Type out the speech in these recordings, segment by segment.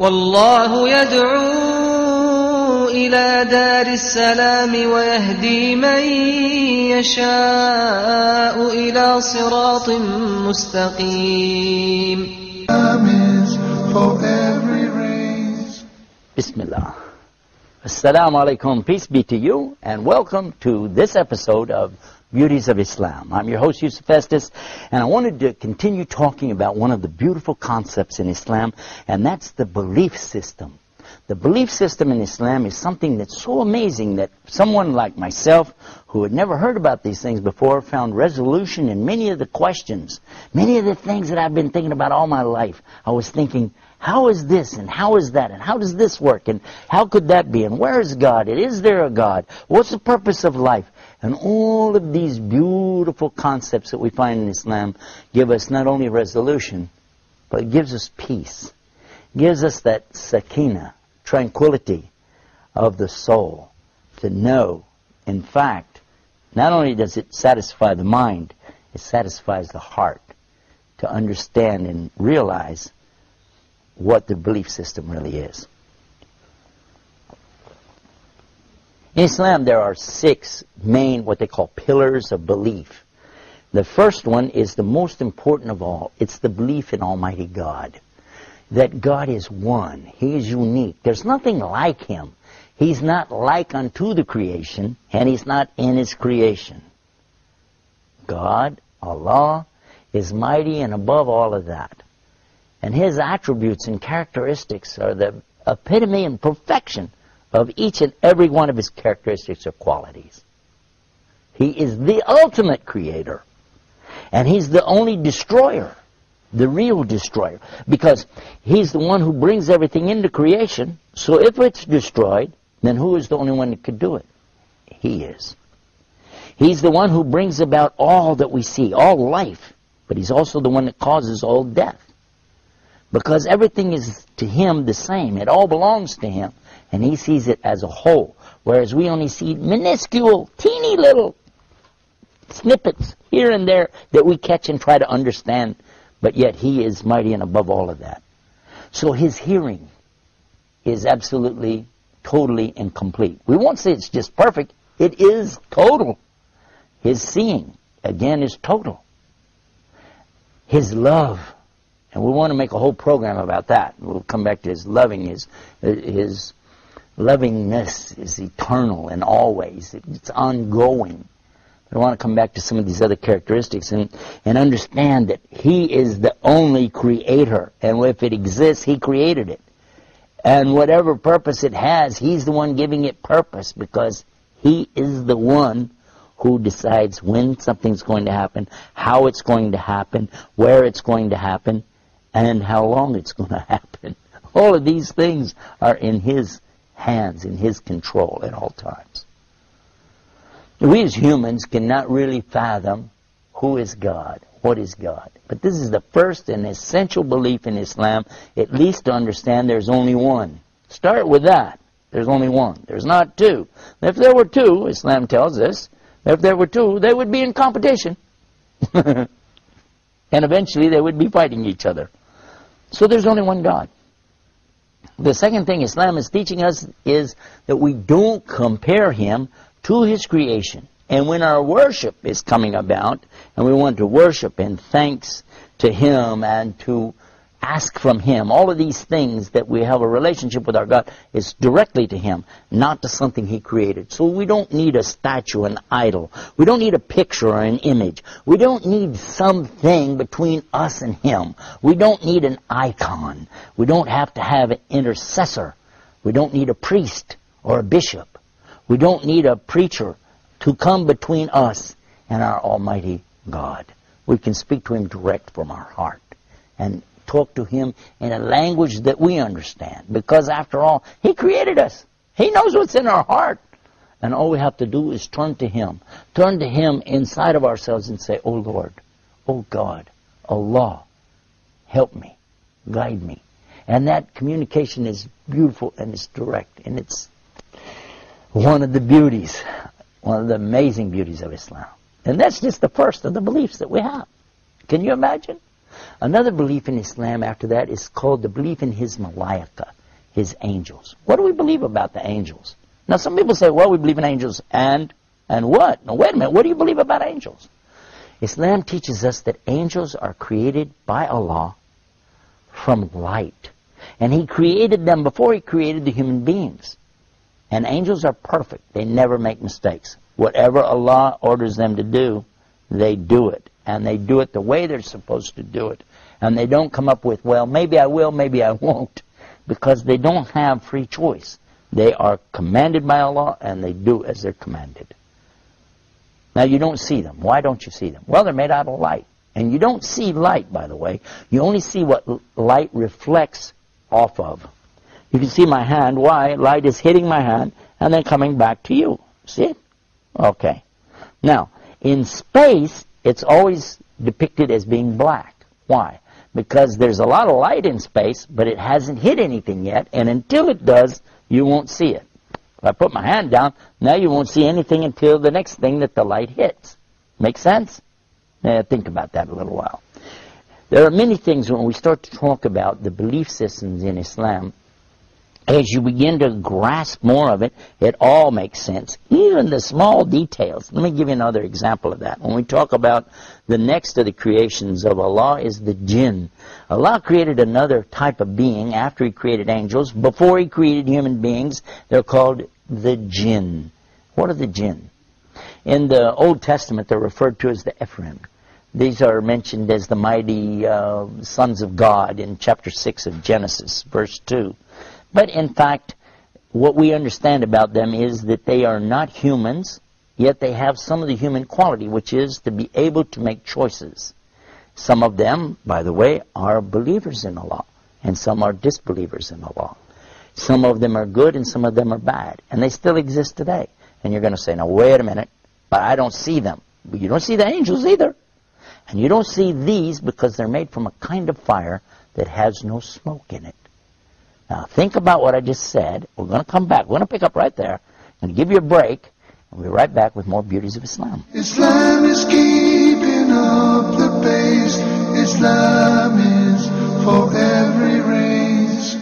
والله يدعو إلى دار السلام ويهدي من يشاء إلى صراط مستقيم. Bismillah. Assalamu alaikum. Peace be to you, and welcome to this episode of Beauties of Islam. I'm your host, Yusuf Estes, and I wanted to continue talking about one of the beautiful concepts in Islam, and that's the belief system. The belief system in Islam is something that's so amazing that someone like myself, who had never heard about these things before, found resolution in many of the questions, many of the things that I've been thinking about all my life. I was thinking, how is this, and how is that, and how does this work, and how could that be, and where is God, and is there a God? What's the purpose of life? And all of these beautiful concepts that we find in Islam give us not only resolution, but it gives us peace. It gives us that sakina, tranquility of the soul, to know, in fact, not only does it satisfy the mind, it satisfies the heart to understand and realize what the belief system really is. In Islam, there are 6 main, what they call pillars of belief. The first one is the most important of all. It's the belief in Almighty God. That God is one. He is unique. There's nothing like Him. He's not like unto the creation, and He's not in His creation. God, Allah, is mighty and above all of that. And His attributes and characteristics are the epitome and perfection of each and every one of His characteristics or qualities. He is the ultimate creator. And He's the only destroyer, the real destroyer. Because He's the one who brings everything into creation. So if it's destroyed, then who is the only one that could do it? He is. He's the one who brings about all that we see, all life. But He's also the one that causes all death. Because everything is to Him the same. It all belongs to Him. And He sees it as a whole. Whereas we only see minuscule, teeny little snippets here and there that we catch and try to understand. But yet He is mighty and above all of that. So His hearing is absolutely, totally, and complete. We won't say it's just perfect. It is total. His seeing, again, is total. His love. And we want to make a whole program about that. We'll come back to His loving. His lovingness is eternal and always. It's ongoing. But I want to come back to some of these other characteristics and understand that He is the only creator. And if it exists, He created it. And whatever purpose it has, He's the one giving it purpose, because He is the one who decides when something's going to happen, how it's going to happen, where it's going to happen, and how long it's going to happen. All of these things are in His hands, in His control at all times. We as humans cannot really fathom who is God, what is God. But this is the first and essential belief in Islam, at least to understand there's only one. Start with that. There's only one. There's not two. If there were two, Islam tells us, if there were two, they would be in competition. And eventually they would be fighting each other. So there's only one God. The second thing Islam is teaching us is that we don't compare Him to His creation. And when our worship is coming about, and we want to worship in thanks to Him and to ask from Him, all of these things that we have a relationship with our God is directly to Him, not to something He created. So we don't need a statue, an idol. We don't need a picture or an image. We don't need something between us and Him. We don't need an icon. We don't have to have an intercessor. We don't need a priest or a bishop. We don't need a preacher to come between us and our Almighty God. We can speak to Him direct from our heart and talk to Him in a language that we understand. Because after all, He created us. He knows what's in our heart. And all we have to do is turn to Him. Turn to Him inside of ourselves and say, "Oh Lord, oh God, Allah, help me, guide me." And that communication is beautiful and it's direct. And it's one of the beauties, one of the amazing beauties of Islam. And that's just the first of the beliefs that we have. Can you imagine? Another belief in Islam after that is called the belief in his malaika, his angels. What do we believe about the angels? Now some people say, well, we believe in angels and what? Now wait a minute, what do you believe about angels? Islam teaches us that angels are created by Allah from light. And He created them before He created the human beings. And angels are perfect. They never make mistakes. Whatever Allah orders them to do, they do it. And they do it the way they're supposed to do it. And they don't come up with, well, maybe I will, maybe I won't. Because they don't have free choice. They are commanded by Allah and they do as they're commanded. Now you don't see them. Why don't you see them? Well, they're made out of light. And you don't see light, by the way. You only see what light reflects off of. You can see my hand. Why? Light is hitting my hand and then coming back to you. See it? Okay. Now, in space, it's always depicted as being black. Why? Because there's a lot of light in space, but it hasn't hit anything yet, and until it does, you won't see it. If I put my hand down, now you won't see anything until the next thing that the light hits. Make sense? Now, think about that a little while. There are many things when we start to talk about the belief systems in Islam. As you begin to grasp more of it, it all makes sense. Even the small details. Let me give you another example of that. When we talk about the next of the creations of Allah is the jinn. Allah created another type of being after He created angels. Before He created human beings, they're called the jinn. What are the jinn? In the Old Testament, they're referred to as the Ephraim. These are mentioned as the mighty sons of God in chapter 6 of Genesis, verse 2. But in fact, what we understand about them is that they are not humans, yet they have some of the human quality, which is to be able to make choices. Some of them, by the way, are believers in Allah, and some are disbelievers in Allah. Some of them are good and some of them are bad, and they still exist today. And you're going to say, now wait a minute, but I don't see them. But you don't see the angels either. And you don't see these because they're made from a kind of fire that has no smoke in it. Now, think about what I just said. We're going to come back. We're going to pick up right there. I'm going to give you a break, and we'll be right back with more Beauties of Islam. Islam is keeping up the pace. Islam is for every race.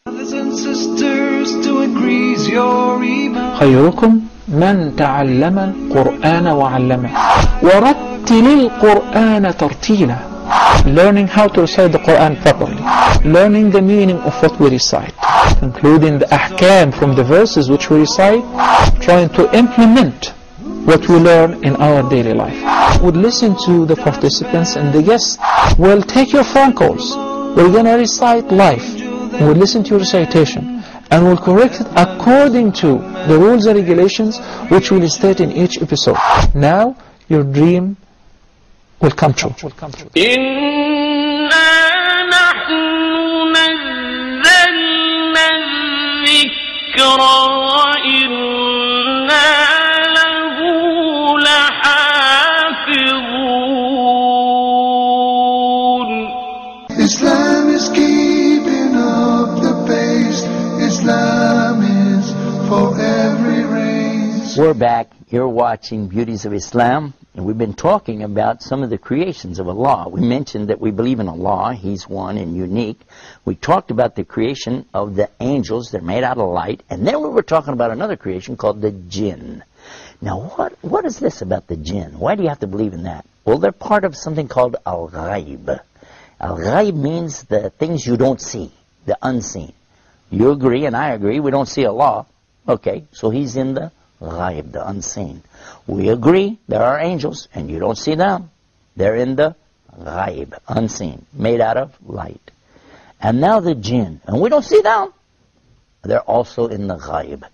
Brothers and sisters, to increase your iman. خيركم من تعلم القرآن وعلمه ورتل القرآن ترتيلا. Learning how to recite the Quran properly, learning the meaning of what we recite, including the ahkam from the verses which we recite, trying to implement what we learn in our daily life. We'll listen to the participants and the guests. We'll take your phone calls. We're going to recite live. We'll listen to your recitation and we'll correct it according to the rules and regulations which we'll state in each episode. Now your dream will come true. Islam is keeping up the pace. Islam is for every race. We're back. You're watching Beauties of Islam. And we've been talking about some of the creations of Allah. We mentioned that we believe in Allah. He's one and unique. We talked about the creation of the angels. They're made out of light. And then we were talking about another creation called the jinn. Now, what is this about the jinn? Why do you have to believe in that? Well, they're part of something called al-ghaib. Al-ghaib means the things you don't see, the unseen. You agree and I agree. We don't see Allah. Okay, so He's in the ghaib, the unseen. We agree there are angels and you don't see them. They're in the ghaib, unseen, made out of light. And now the jinn, and we don't see them. They're also in the ghaib.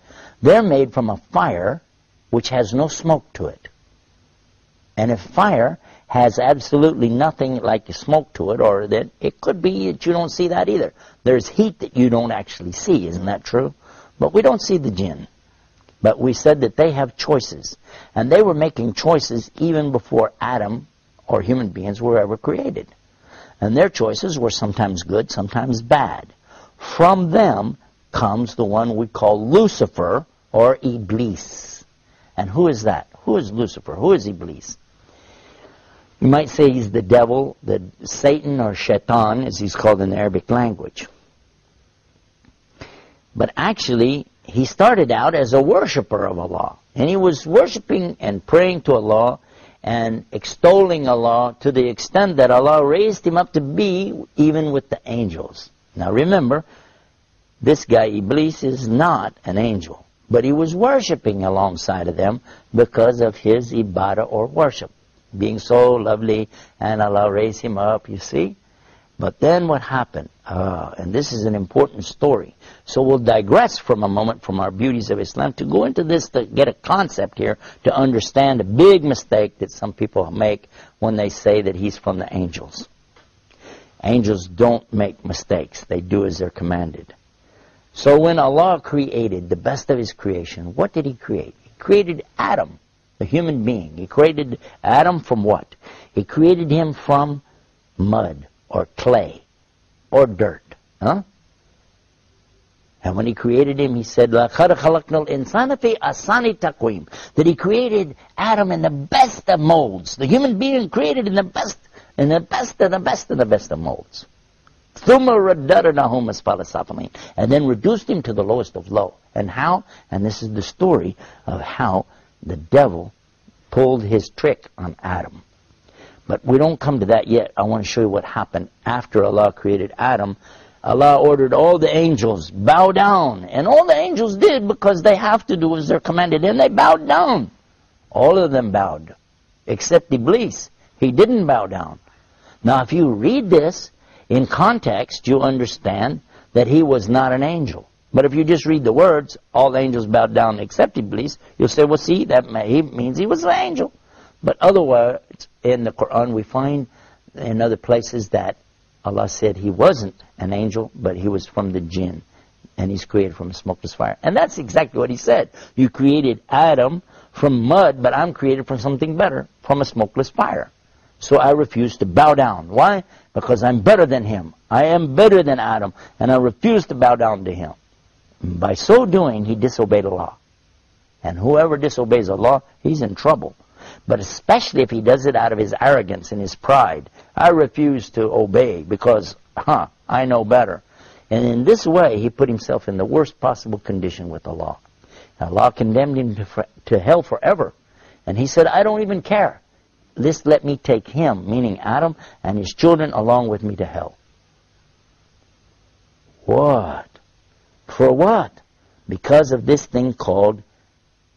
They're made from a fire which has no smoke to it. And if fire has absolutely nothing like smoke to it, or that it could be that you don't see that either. There's heat that you don't actually see, isn't that true? But we don't see the jinn. But we said that they have choices. And they were making choices even before Adam or human beings were ever created. And their choices were sometimes good, sometimes bad. From them comes the one we call Lucifer or Iblis. And who is that? Who is Lucifer? Who is Iblis? You might say he's the devil, the Satan or Shaitan, as he's called in the Arabic language. But actually, he started out as a worshiper of Allah. And he was worshiping and praying to Allah and extolling Allah to the extent that Allah raised him up to be even with the angels. Now remember, this guy Iblis is not an angel, but he was worshiping alongside of them because of his ibadah or worship, being so lovely, and Allah raised him up, you see. But then what happened? And this is an important story. So we'll digress from a moment from our Beauties of Islam to go into this to get a concept here to understand a big mistake that some people make when they say that he's from the angels. Angels don't make mistakes. They do as they're commanded. So when Allah created the best of His creation, what did He create? He created Adam, the human being. He created Adam from what? He created him from mud or clay or dirt. Huh? And when He created him, He said, لَقَدْ خَلَقْنَا الْإِنسَانَ فِي أَحْسَنِ تَقْوِيمٍ, that He created Adam in the best of molds. The human being created in the best, in the best of the best of the best of molds. ثُمَّ رَدَّدْنَاهُ أَسْفَلَ سَافِلِينَ, and then reduced him to the lowest of low. And how? And this is the story of how the devil pulled his trick on Adam. But we don't come to that yet. I want to show you what happened after Allah created Adam. Allah ordered all the angels, bow down. And all the angels did because they have to do as they're commanded. And they bowed down. All of them bowed. Except Iblis. He didn't bow down. Now if you read this in context, you understand that he was not an angel. But if you just read the words, all the angels bowed down except Iblis, you'll say, well see, that means he was an angel. But otherwise, in the Quran we find in other places that Allah said he wasn't an angel, but he was from the jinn. And he's created from a smokeless fire. And that's exactly what He said. You created Adam from mud, but I'm created from something better, from a smokeless fire. So I refuse to bow down. Why? Because I'm better than him. I am better than Adam, and I refuse to bow down to him. By so doing, he disobeyed Allah. And whoever disobeys Allah, he's in trouble. But especially if he does it out of his arrogance and his pride. I refuse to obey because, I know better. And in this way, he put himself in the worst possible condition with Allah. Allah condemned him to hell forever. And he said, I don't even care. This let me take him, meaning Adam, and his children along with me to hell. What? For what? Because of this thing called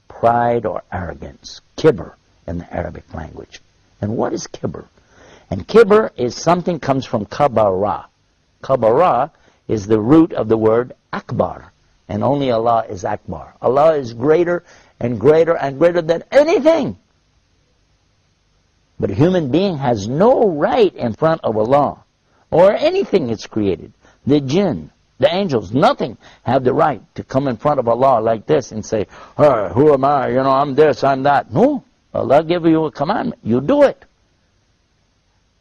pride or arrogance. Kibr in the Arabic language. And what is kibr? And kibr is something comes from kabara. Kabara is the root of the word akbar. And only Allah is akbar. Allah is greater and greater and greater than anything. But a human being has no right in front of Allah or anything that's created. The jinn, the angels, nothing have the right to come in front of Allah like this and say, hey, who am I? You know, I'm this, I'm that. No. Allah gave you a commandment. You do it.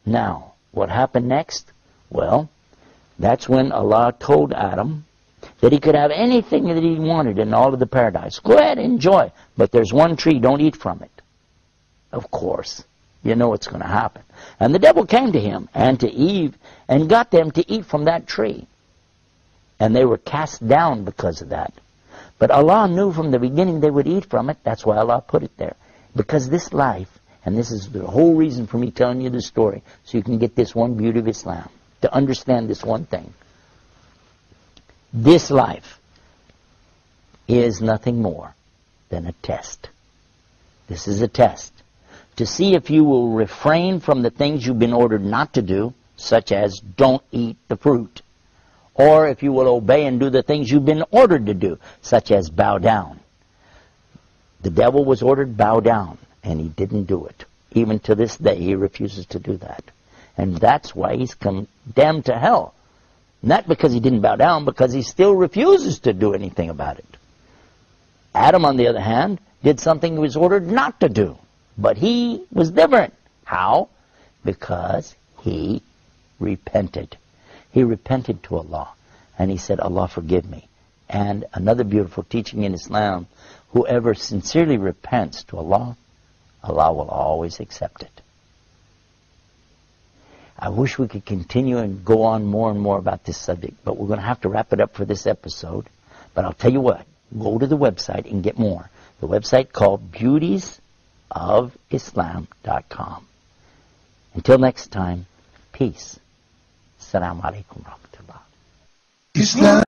Now, what happened next? Well, that's when Allah told Adam that he could have anything that he wanted in all of the paradise. Go ahead, enjoy. But there's one tree, don't eat from it. Of course. You know what's going to happen. And the devil came to him and to Eve and got them to eat from that tree. And they were cast down because of that. But Allah knew from the beginning they would eat from it. That's why Allah put it there. Because this life, and this is the whole reason for me telling you this story, so you can get this one beauty of Islam, to understand this one thing. This life is nothing more than a test. This is a test. To see if you will refrain from the things you've been ordered not to do, such as don't eat the fruit. Or if you will obey and do the things you've been ordered to do, such as bow down. The devil was ordered bow down, and he didn't do it. Even to this day, he refuses to do that. And that's why he's condemned to hell. Not because he didn't bow down, because he still refuses to do anything about it. Adam, on the other hand, did something he was ordered not to do. But he was different. How? Because he repented. He repented to Allah. And he said, Allah, forgive me. And another beautiful teaching in Islam, whoever sincerely repents to Allah, Allah will always accept it. I wish we could continue and go on more and more about this subject, but we're going to have to wrap it up for this episode. But I'll tell you what, go to the website and get more. The website called beautiesofislam.com. Until next time, peace. Assalamu alaikum wa rahmatullah. Islam.